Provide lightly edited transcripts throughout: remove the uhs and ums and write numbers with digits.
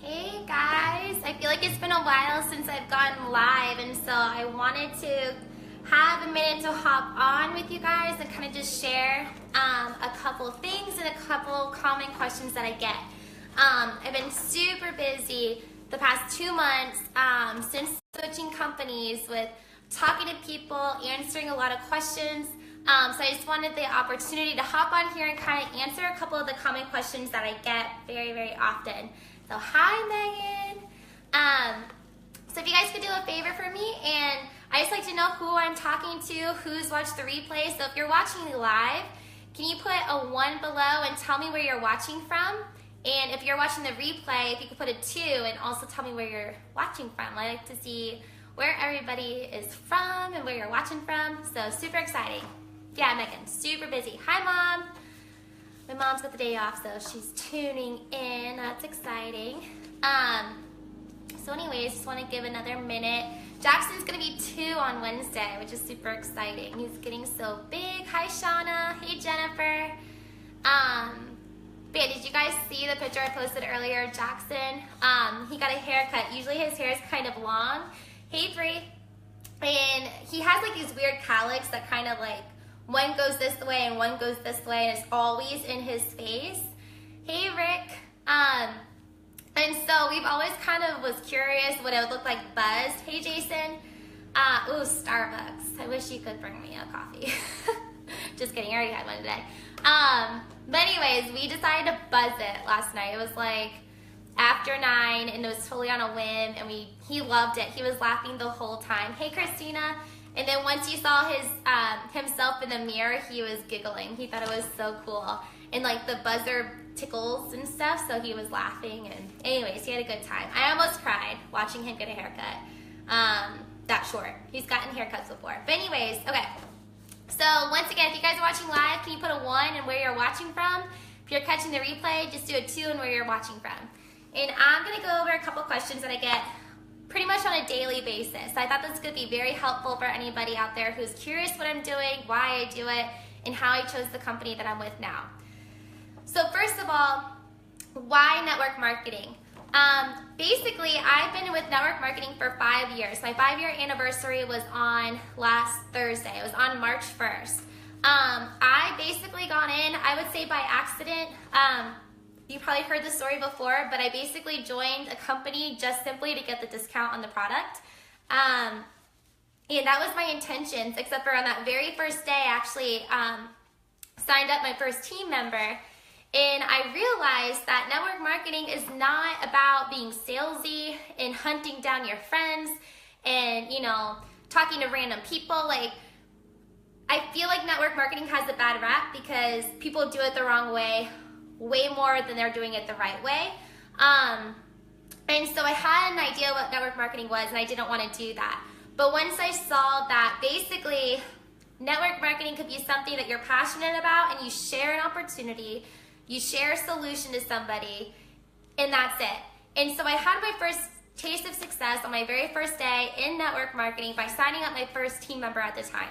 Hey guys, I feel like it's been a while since I've gone live, and so I wanted to have a minute to hop on with you guys and kind of just share a couple things and a couple common questions that I get. I've been super busy the past 2 months since switching companies with talking to people, answering a lot of questions. So I just wanted the opportunity to hop on here and kind of answer a couple of the common questions that I get very, very often. So hi, Megan. So if you guys could do a favor for me, and I just like to know who I'm talking to, who's watched the replay. So if you're watching live, can you put a 1 below and tell me where you're watching from? And if you're watching the replay, if you could put a 2 and also tell me where you're watching from. I like to see where everybody is from and where you're watching from. So super exciting. Yeah, Megan, super busy. Hi, Mom. My mom's got the day off, so she's tuning in. That's exciting. So anyways, just want to give another minute. Jackson's going to be 2 on Wednesday, which is super exciting. He's getting so big. Hi, Shauna. Hey, Jennifer. But yeah, did you guys see the picture I posted earlier, Jackson? He got a haircut. Usually his hair is kind of long. Hey, Bree. And he has like these weird cowlicks that kind of like, one goes this way and one goes this way, and it's always in his face. Hey, Rick. And so we've always kind of was curious what it would look like buzzed. Hey, Jason. Ooh, Starbucks. I wish you could bring me a coffee. Just kidding, I already had one today. But anyways, we decided to buzz it last night. It was like after 9, and it was totally on a whim, and he loved it. He was laughing the whole time. Hey, Christina. And then once he saw his himself in the mirror, he was giggling. He thought it was so cool. And like the buzzer tickles and stuff, so he was laughing. And anyways, he had a good time. I almost cried watching him get a haircut. That short. He's gotten haircuts before. But anyways, okay. So once again, if you guys are watching live, can you put a 1 and where you're watching from? If you're catching the replay, just do a 2 and where you're watching from. And I'm going to go over a couple questions that I get pretty much on a daily basis. So I thought this was going to be very helpful for anybody out there who's curious what I'm doing, why I do it, and how I chose the company that I'm with now. So first of all, why network marketing? Basically, I've been with network marketing for 5 years. My 5-year anniversary was on last Thursday. It was on March 1st. I basically got in, I would say by accident. You probably heard the story before, but I basically joined a company just simply to get the discount on the product. And that was my intentions, except for on that very first day, I actually signed up my first team member. And I realized that network marketing is not about being salesy and hunting down your friends and, you know, talking to random people. Like, I feel like network marketing has a bad rap because people do it the wrong way more than they're doing it the right way. And so I had an idea what network marketing was, and I didn't want to do that. But once I saw that basically network marketing could be something that you're passionate about, and you share an opportunity, you share a solution to somebody, and that's it. And so I had my first taste of success on my very first day in network marketing by signing up my first team member at the time.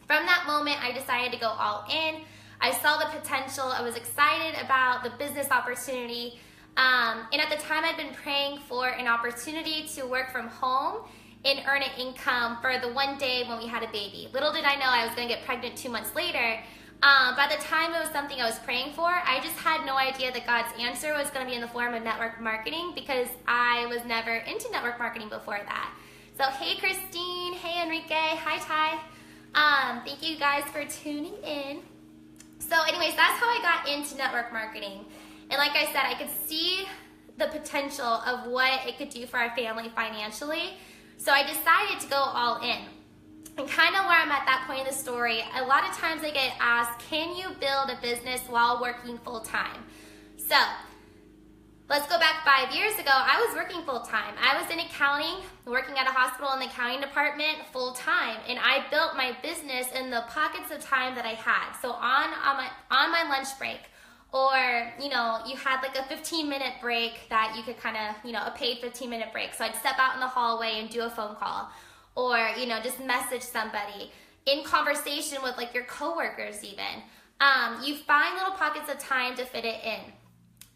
From that moment, I decided to go all in. I saw the potential. I was excited about the business opportunity. And at the time, I'd been praying for an opportunity to work from home and earn an income for the one day when we had a baby. Little did I know I was going to get pregnant 2 months later. By the time it was something I was praying for, I just had no idea that God's answer was going to be in the form of network marketing because I was never into network marketing before that. So hey, Christine. Hey, Enrique. Hi, Ty. Thank you guys for tuning in. So anyways, that's how I got into network marketing. And like I said, I could see the potential of what it could do for our family financially. So I decided to go all in. And kind of where I'm at that point in the story, a lot of times I get asked, can you build a business while working full time? So let's go back 5 years ago. I was working full time. I was in accounting, working at a hospital in the accounting department full time. And I built my business in the pockets of time that I had. So on my lunch break, or, you know, you had like a 15-minute break that you could kind of, you know, a paid 15-minute break. So I'd step out in the hallway and do a phone call, or, you know, just message somebody in conversation with like your coworkers even. You find little pockets of time to fit it in.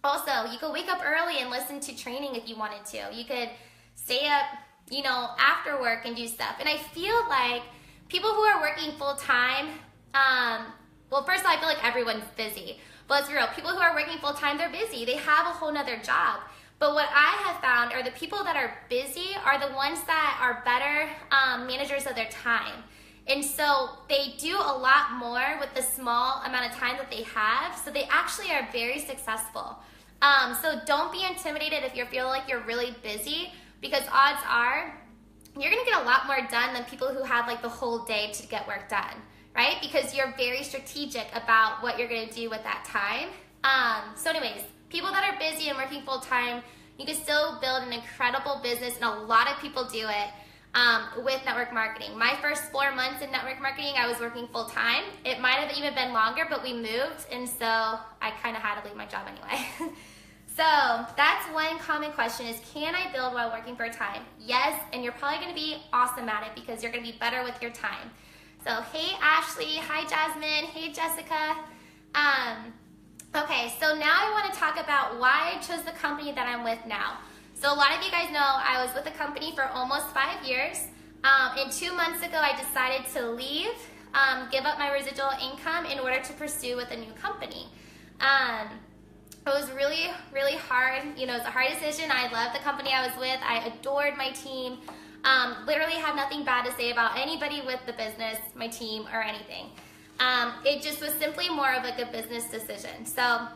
Also, you could wake up early and listen to training if you wanted to. You could stay up, you know, after work and do stuff. And I feel like people who are working full time, well, first of all, I feel like everyone's busy. But let's be real, people who are working full time, they're busy. They have a whole nother job. But what I have found are the people that are busy are the ones that are better managers of their time. And so they do a lot more with the small amount of time that they have. So they actually are very successful. So don't be intimidated if you feel like you're really busy, because odds are you're gonna get a lot more done than people who have like the whole day to get work done, right? Because you're very strategic about what you're gonna do with that time. So anyways, people that are busy and working full time, you can still build an incredible business, and a lot of people do it with network marketing. My first 4 months in network marketing, I was working full time. It might have even been longer, but we moved, and so I kind of had to leave my job anyway. So that's one common question is, can I build while working part time? Yes, and you're probably gonna be awesome at it because you're gonna be better with your time. So hey Ashley, hi Jasmine, hey Jessica. Okay, so now I wanna talk about why I chose the company that I'm with now. So a lot of you guys know I was with the company for almost 5 years. And 2 months ago, I decided to leave, give up my residual income in order to pursue with a new company. It was really, really hard. You know, it was a hard decision. I loved the company I was with. I adored my team. Literally had nothing bad to say about anybody with the business, my team, or anything. It just was simply more of like a business decision. So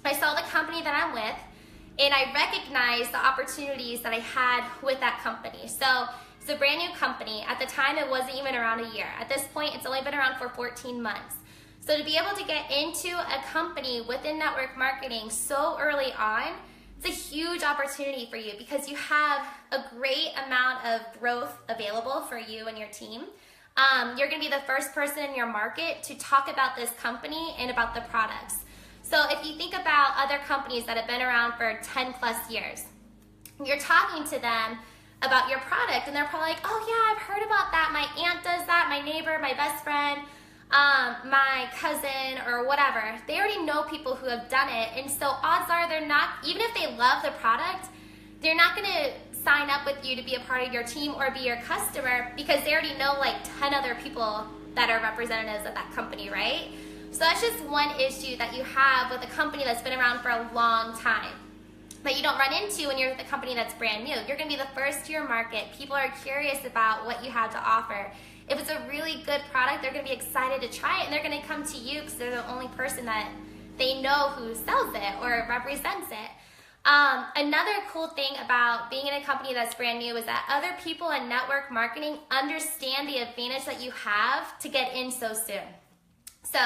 I saw the company that I'm with, and I recognized the opportunities that I had with that company. So it's a brand new company. At the time, it wasn't even around a year. At this point, it's only been around for 14 months. So to be able to get into a company within network marketing so early on, it's a huge opportunity for you because you have a great amount of growth available for you and your team. You're gonna be the first person in your market to talk about this company and about the products. So if you think about other companies that have been around for 10 plus years, you're talking to them about your product and they're probably like, oh yeah, I've heard about that. My aunt does that, my neighbor, my best friend, my cousin, or whatever. They already know people who have done it, and so odds are they're not, even if they love the product, they're not gonna sign up with you to be a part of your team or be your customer because they already know like 10 other people that are representatives of that company, right? So that's just one issue that you have with a company that's been around for a long time that you don't run into when you're with a company that's brand new. You're gonna be the first to your market. People are curious about what you have to offer. If it's a really good product, they're gonna be excited to try it, and they're gonna come to you because they're the only person that they know who sells it or represents it. Another cool thing about being in a company that's brand new is that other people in network marketing understand the advantage that you have to get in so soon. So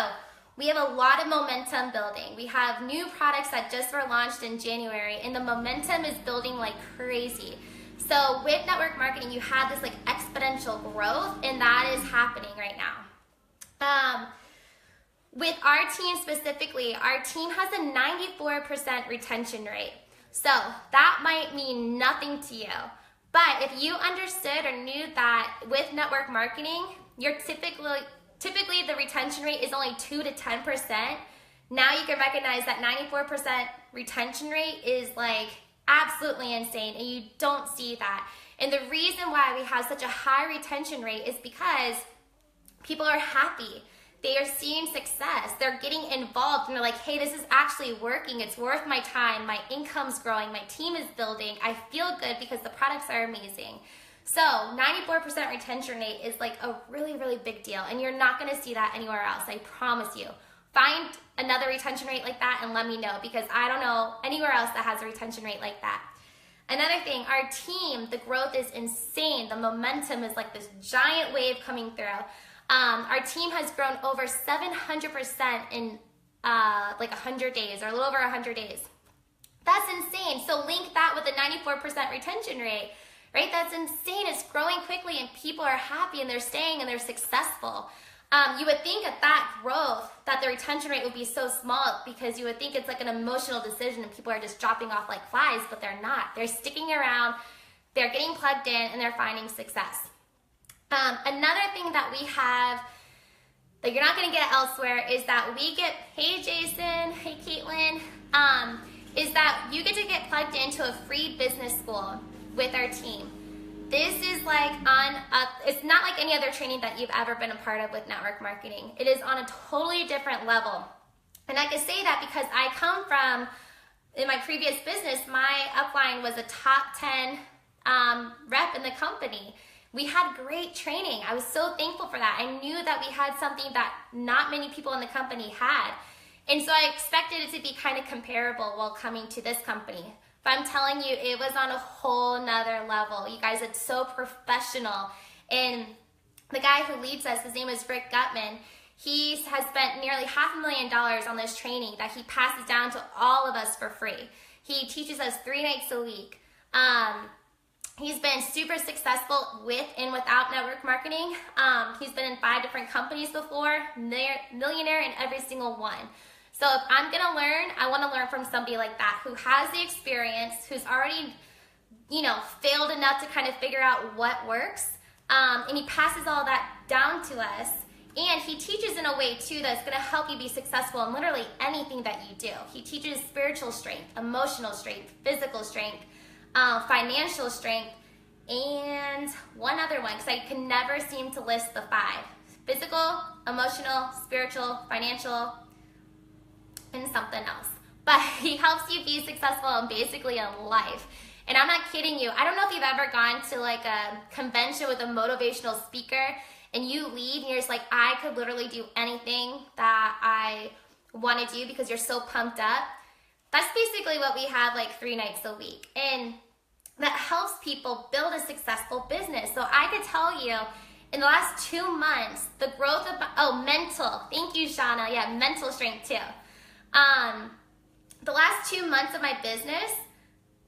we have a lot of momentum building. We have new products that just were launched in January, and the momentum is building like crazy. So with network marketing, you have this like exponential growth, and that is happening right now. With our team specifically, our team has a 94% retention rate. So that might mean nothing to you. But if you understood or knew that with network marketing, you're typically the retention rate is only 2 to 10%. Now you can recognize that 94% retention rate is like absolutely insane, and you don't see that. And the reason why we have such a high retention rate is because people are happy. They are seeing success. They're getting involved, and they're like, hey, this is actually working. It's worth my time. My income's growing. My team is building. I feel good because the products are amazing. So 94% retention rate is like a really, really big deal, and you're not gonna see that anywhere else, I promise you. Find another retention rate like that and let me know, because I don't know anywhere else that has a retention rate like that. Another thing, our team, the growth is insane. The momentum is like this giant wave coming through. Our team has grown over 700% in like 100 days, or a little over 100 days. That's insane. So link that with a 94% retention rate, right? That's insane. It's growing quickly, and people are happy, and they're staying, and they're successful. You would think at that growth that the retention rate would be so small, because you would think it's like an emotional decision and people are just dropping off like flies, but they're not. They're sticking around, they're getting plugged in, and they're finding success. Another thing that we have that you're not gonna get elsewhere is that we get, hey Jason, hey Caitlin, is that you get to get plugged into a free business school with our team. This is like it's not like any other training that you've ever been a part of with network marketing. It is on a totally different level. And I can say that because I come from, in my previous business, my upline was a top 10 rep in the company. We had great training. I was so thankful for that. I knew that we had something that not many people in the company had. And so I expected it to be kind of comparable while coming to this company. But I'm telling you, it was on a whole nother level. You guys, it's so professional. And the guy who leads us, his name is Rick Gutman. He has spent nearly $500,000 on this training that he passes down to all of us for free. He teaches us 3 nights a week. He's been super successful with and without network marketing. He's been in 5 different companies before, millionaire in every single one. So if I'm gonna learn, I wanna learn from somebody like that who has the experience, who's already, failed enough to kind of figure out what works. And he passes all that down to us. And he teaches in a way too that's gonna help you be successful in literally anything that you do. He teaches spiritual strength, emotional strength, physical strength, financial strength, and one other one, because I can never seem to list the 5. Physical, emotional, spiritual, financial, and something else. But he helps you be successful in basically in life. And I'm not kidding you. I don't know if you've ever gone to like a convention with a motivational speaker and you leave and you're just like, I could literally do anything that I want to do because you're so pumped up. That's basically what we have like 3 nights a week. And that helps people build a successful business. So I could tell you, in the last 2 months, the growth of, mental. Thank you, Shauna. Yeah, mental strength too. The last 2 months of my business,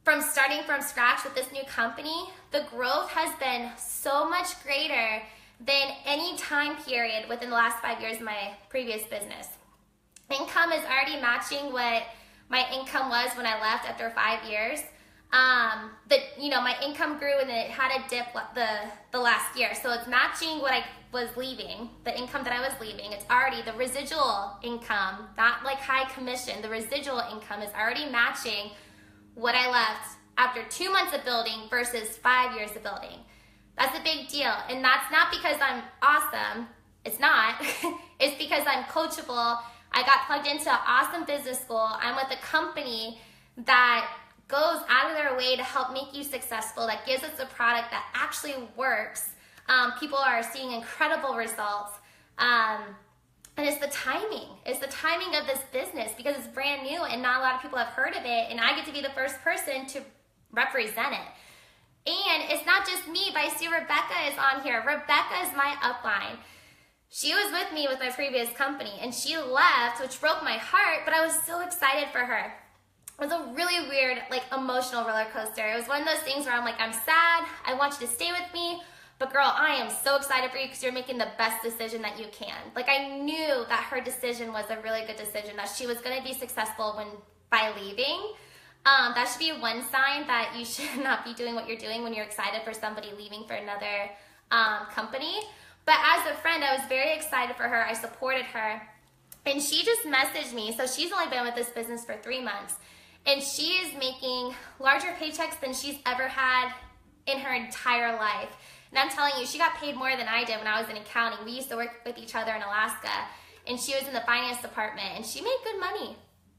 from starting from scratch with this new company, the growth has been so much greater than any time period within the last 5 years of my previous business. Income is already matching what my income was when I left after 5 years. My income grew and it had a dip the last year. So it's matching what I was leaving, the income that I was leaving. It's already the residual income, not like high commission. The residual income is already matching what I left after 2 months of building versus 5 years of building. That's a big deal. And that's not because I'm awesome. It's not. It's because I'm coachable. I got plugged into an awesome business school. I'm with a company that goes out of their way to help make you successful, that gives us a product that actually works. People are seeing incredible results. And it's the timing. It's the timing of this business because it's brand new and not a lot of people have heard of it. And I get to be the first person to represent it. And it's not just me, but I see Rebecca is on here. Rebecca is my upline. She was with me with my previous company and she left, which broke my heart, but I was so excited for her. It was a really weird, emotional roller coaster. It was one of those things where I'm like, I'm sad. I want you to stay with me. But girl, I am so excited for you because you're making the best decision that you can. I knew that her decision was a really good decision, that she was going to be successful by leaving. That should be one sign that you should not be doing what you're doing when you're excited for somebody leaving for another company. But as a friend, I was very excited for her. I supported her. And she just messaged me. So she's only been with this business for 3 months. And she is making larger paychecks than she's ever had in her entire life. And I'm telling you, she got paid more than I did when I was in accounting. We used to work with each other in Alaska. And she was in the finance department. And she made good money.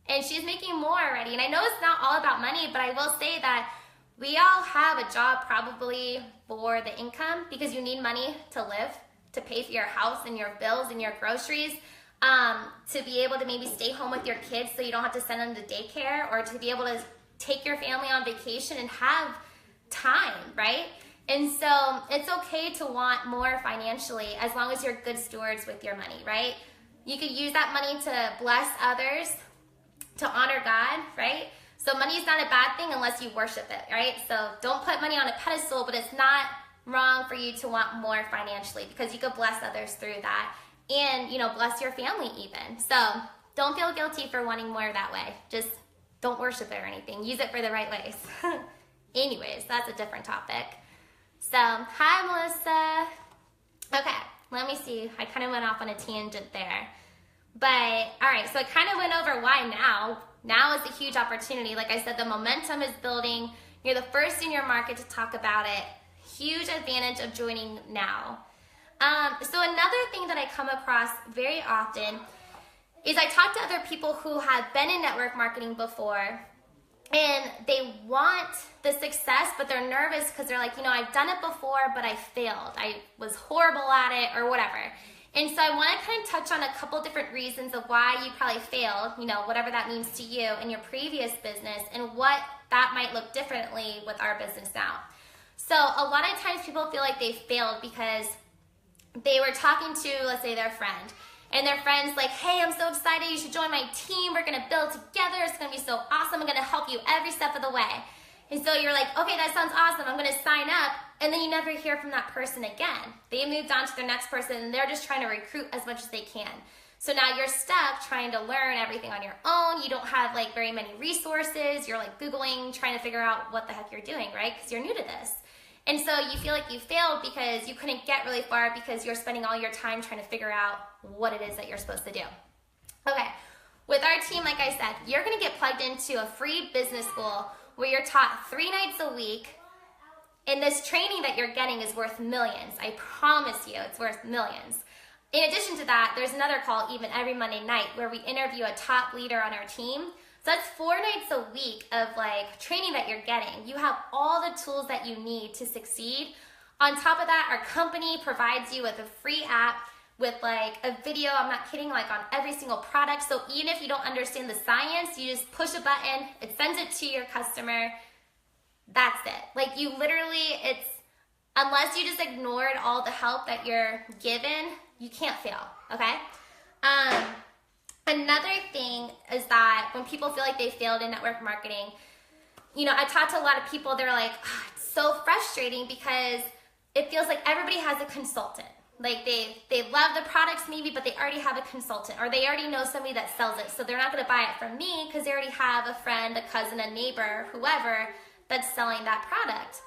And she's making more already. And I know it's not all about money, but I will say that we all have a job probably for the income because you need money to live, to pay for your house and your bills and your groceries, to be able to maybe stay home with your kids so you don't have to send them to daycare, or to be able to take your family on vacation and have time, right? And so it's okay to want more financially as long as you're good stewards with your money, right? You could use that money to bless others, to honor God, right? So money is not a bad thing unless you worship it, right? So don't put money on a pedestal, but it's not wrong for you to want more financially because you could bless others through that and, bless your family even. So don't feel guilty for wanting more that way. Just don't worship it or anything. Use it for the right ways. Anyways, that's a different topic. So, hi, Melissa. Okay, let me see. I kind of went off on a tangent there. But, all right, so I kind of went over why now. Now is a huge opportunity. Like I said, the momentum is building. You're the first in your market to talk about it. Huge advantage of joining now. So another thing that I come across very often is I talk to other people who have been in network marketing before, and they want the success, but they're nervous because they're like, you know, I've done it before, but I failed. I was horrible at it or whatever. And so I want to kind of touch on a couple different reasons of why you probably failed, you know, whatever that means to you in your previous business, and what that might look differently with our business now. So a lot of times people feel like they failed because they were talking to, let's say, their friend, and their friend's like, hey, I'm so excited, you should join my team, we're gonna build together, it's gonna be so awesome, I'm gonna help you every step of the way. And so you're like, okay, that sounds awesome, I'm gonna sign up, and then you never hear from that person again. They moved on to their next person, and they're just trying to recruit as much as they can. So now you're stuck trying to learn everything on your own. You don't have like very many resources. You're like Googling, trying to figure out what the heck you're doing, right? Because you're new to this. And so you feel like you failed because you couldn't get really far because you're spending all your time trying to figure out what it is that you're supposed to do. Okay, with our team, like I said, you're gonna get plugged into a free business school where you're taught 3 nights a week, and this training that you're getting is worth millions. I promise you, it's worth millions. In addition to that, there's another call even every Monday night where we interview a top leader on our team. So that's 4 nights a week of like training that you're getting. You have all the tools that you need to succeed. On top of that, our company provides you with a free app with like a video, I'm not kidding, like on every single product. So even if you don't understand the science, you just push a button, it sends it to your customer. That's it. Like you literally, unless you just ignored all the help that you're given, you can't fail, okay? Another thing is that when people feel like they failed in network marketing, you know, I talked to a lot of people, they're like, oh, it's so frustrating because it feels like everybody has a consultant. Like they love the products maybe, but they already have a consultant, or they already know somebody that sells it. So they're not gonna buy it from me because they already have a friend, a cousin, a neighbor, whoever that's selling that product.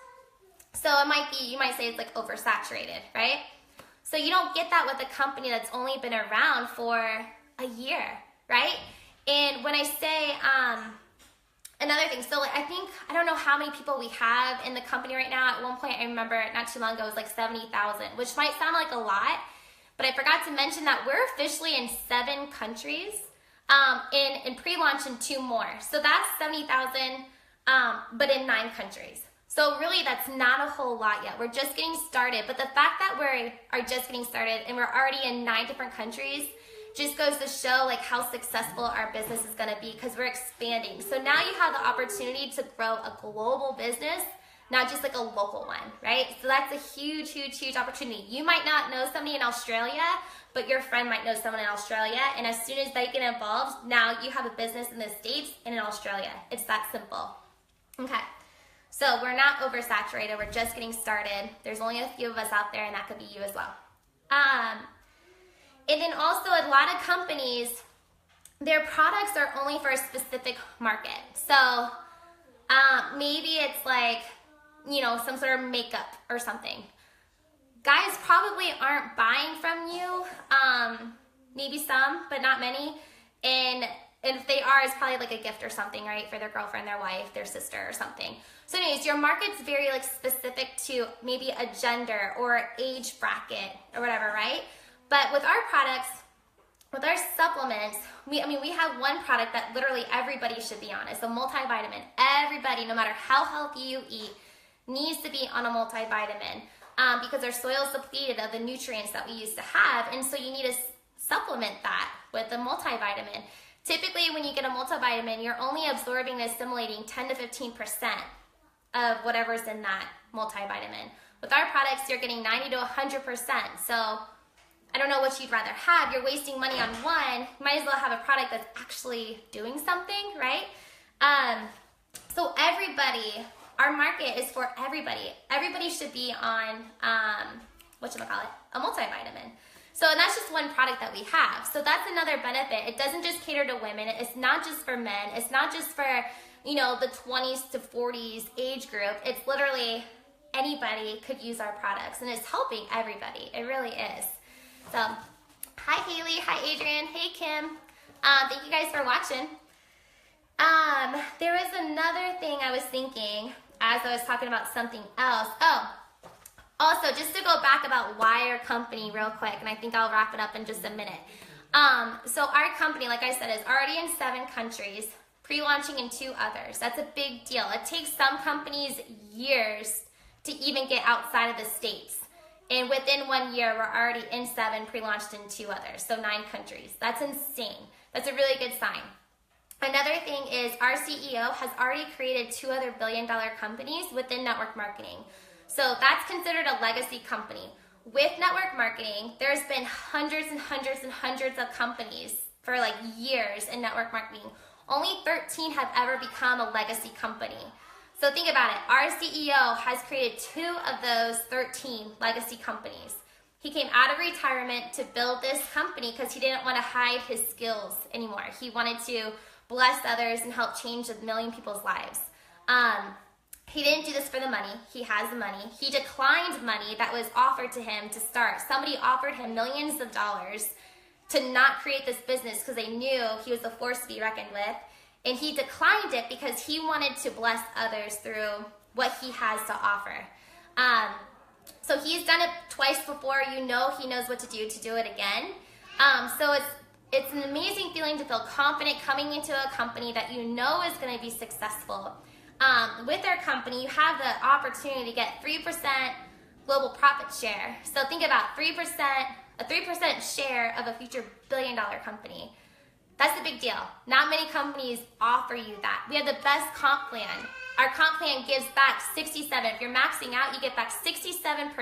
So it might be, you might say it's like oversaturated, right? So you don't get that with a company that's only been around for a year, right? And when I say, another thing, so like I don't know how many people we have in the company right now. At one point, I remember not too long ago, it was like 70,000, which might sound like a lot, but I forgot to mention that we're officially in 7 countries, in pre-launch in 2 more. So that's 70,000, but in 9 countries. So really that's not a whole lot yet. We're just getting started, but the fact that we are just getting started and we're already in 9 different countries just goes to show like how successful our business is gonna be because we're expanding. So now you have the opportunity to grow a global business, not just like a local one, right? So that's a huge, huge, huge opportunity. You might not know somebody in Australia, but your friend might know someone in Australia, and as soon as they get involved, now you have a business in the States and in Australia. It's that simple. Okay, so we're not oversaturated, we're just getting started. There's only a few of us out there, and that could be you as well. And then also a lot of companies, their products are only for a specific market. So maybe it's like, you know, some sort of makeup or something. Guys probably aren't buying from you, maybe some, but not many. And if they are, it's probably like a gift or something, right? For their girlfriend, their wife, their sister or something. So anyways, your market's very like specific to maybe a gender or age bracket or whatever, right? But with our products, with our supplements, we have one product that literally everybody should be on. It's a multivitamin. Everybody, no matter how healthy you eat, needs to be on a multivitamin because our soil is depleted of the nutrients that we used to have, and so you need to supplement that with a multivitamin. Typically, when you get a multivitamin, you're only absorbing and assimilating 10 to 15% of whatever's in that multivitamin. With our products, you're getting 90 to 100%. So I don't know what you'd rather have. You're wasting money on one. You might as well have a product that's actually doing something, right? So everybody, our market is for everybody. Everybody should be on, a multivitamin. So and that's just one product that we have. So that's another benefit. It doesn't just cater to women. It's not just for men. It's not just for, you know, the 20s to 40s age group. It's literally anybody could use our products, and it's helping everybody. It really is. So, hi Haley, hi Adrian, hey Kim. Thank you guys for watching. There was another thing I was thinking as I was talking about something else. Oh, also, just to go back about why our company real quick, and I think I'll wrap it up in just a minute. So our company, like I said, is already in 7 countries, pre-launching in 2 others. That's a big deal. It takes some companies years to even get outside of the States. And within 1 year, we're already in 7, pre-launched in 2 others, so 9 countries. That's insane. That's a really good sign. Another thing is our CEO has already created 2 other billion-dollar companies within network marketing. So that's considered a legacy company. With network marketing, there's been hundreds and hundreds and hundreds of companies for like years in network marketing. Only 13 have ever become a legacy company. So think about it. Our CEO has created 2 of those 13 legacy companies. He came out of retirement to build this company because he didn't want to hide his skills anymore. He wanted to bless others and help change 1 million people's lives. He didn't do this for the money. He has the money. He declined money that was offered to him to start. Somebody offered him millions of dollars to not create this business because they knew he was a force to be reckoned with. And he declined it because he wanted to bless others through what he has to offer. So he's done it twice before. You know he knows what to do it again. So it's an amazing feeling to feel confident coming into a company that you know is going to be successful. With our company, you have the opportunity to get 3% global profit share. So think about a 3% share of a future billion-dollar company. That's a big deal. Not many companies offer you that. We have the best comp plan. Our comp plan gives back 67. If you're maxing out, you get back 67%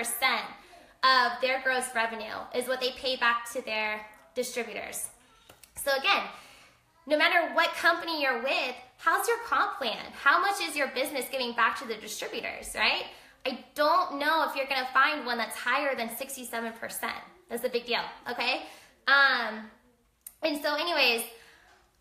of their gross revenue is what they pay back to their distributors. So again, no matter what company you're with, how's your comp plan? How much is your business giving back to the distributors, right? I don't know if you're going to find one that's higher than 67%. That's a big deal, okay? And so anyways,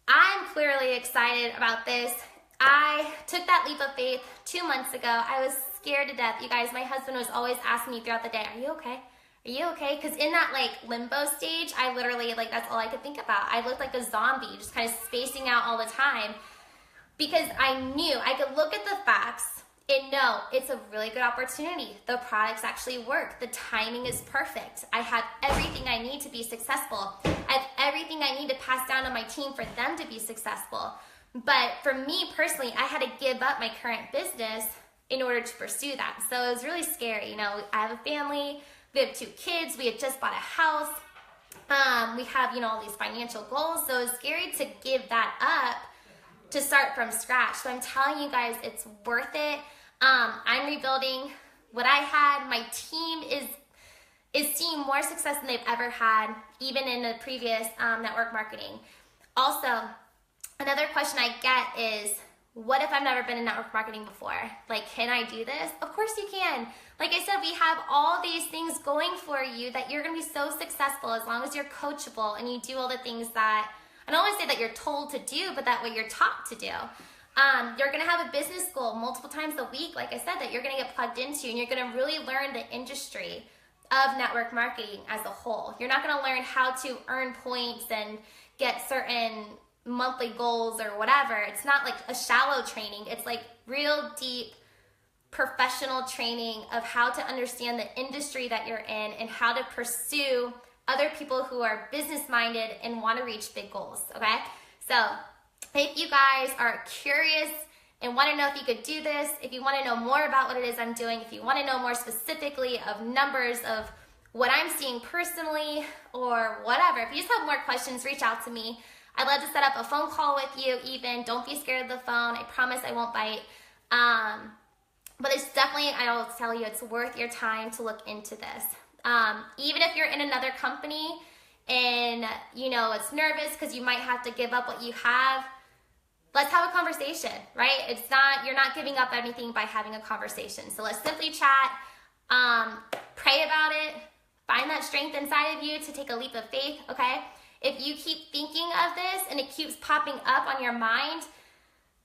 I'm clearly excited about this. I took that leap of faith 2 months ago. I was scared to death. You guys, my husband was always asking me throughout the day, are you okay? Are you okay? Because in that like limbo stage, I literally, like that's all I could think about. I looked like a zombie, just kind of spacing out all the time because I knew I could look at the facts and know it's a really good opportunity. The products actually work. The timing is perfect. I have everything I need to be successful. I have everything I need to pass down to my team for them to be successful. But for me personally, I had to give up my current business in order to pursue that. So it was really scary. You know, I have a family. We have 2 kids. We had just bought a house. We have, you know, all these financial goals. So it's scary to give that up to start from scratch. So I'm telling you guys, it's worth it. I'm rebuilding what I had. My team is seeing more success than they've ever had, even in the previous network marketing. Also, another question I get is, what if I've never been in network marketing before? Like, can I do this? Of course you can. Like I said, we have all these things going for you that you're going to be so successful as long as you're coachable and you do all the things that, I don't want to say that you're told to do, but that what you're taught to do. You're going to have a business goal multiple times a week, like I said, that you're going to get plugged into, and you're going to really learn the industry of network marketing as a whole. You're not going to learn how to earn points and get certain monthly goals or whatever. It's not like a shallow training. It's like real deep professional training of how to understand the industry that you're in and how to pursue other people who are business minded and want to reach big goals. Okay, so if you guys are curious and want to know if you could do this, if you want to know more about what it is I'm doing, if you want to know more specifically of numbers of what I'm seeing personally or whatever, if you just have more questions, reach out to me. I'd love to set up a phone call with you even. Don't be scared of the phone. I promise I won't bite. But it's definitely, I'll tell you, it's worth your time to look into this. Even if you're in another company and, you know, it's nervous because you might have to give up what you have, let's have a conversation, right? It's not, you're not giving up anything by having a conversation. So let's simply chat, pray about it, find that strength inside of you to take a leap of faith, okay? If you keep thinking of this and it keeps popping up on your mind,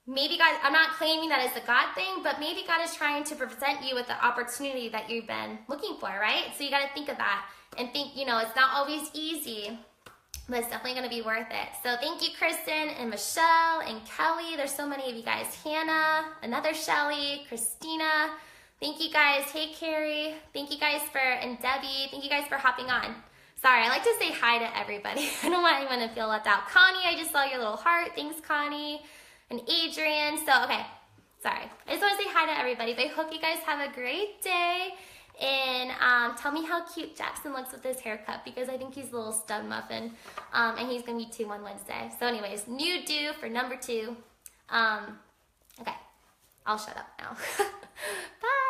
maybe God, I'm not claiming that it's a God thing, but maybe God is trying to present you with the opportunity that you've been looking for, right? So you got to think of that and think, you know, it's not always easy but it's definitely going to be worth it. So thank you, Kristen and Michelle and Kelly. There's so many of you guys. Hannah, another Shelly, Christina. Thank you guys. Hey, Carrie. Thank you guys and Debbie. Thank you guys for hopping on. Sorry, I like to say hi to everybody. I don't want anyone to feel left out. Connie, I just saw your little heart. Thanks, Connie. And Adrian. So, okay. Sorry. I just want to say hi to everybody. But I hope you guys have a great day. And tell me how cute Jackson looks with his haircut, because I think he's a little stud muffin. And he's going to be 2 on Wednesday. So anyways, new do for number 2. Okay, I'll shut up now. Bye.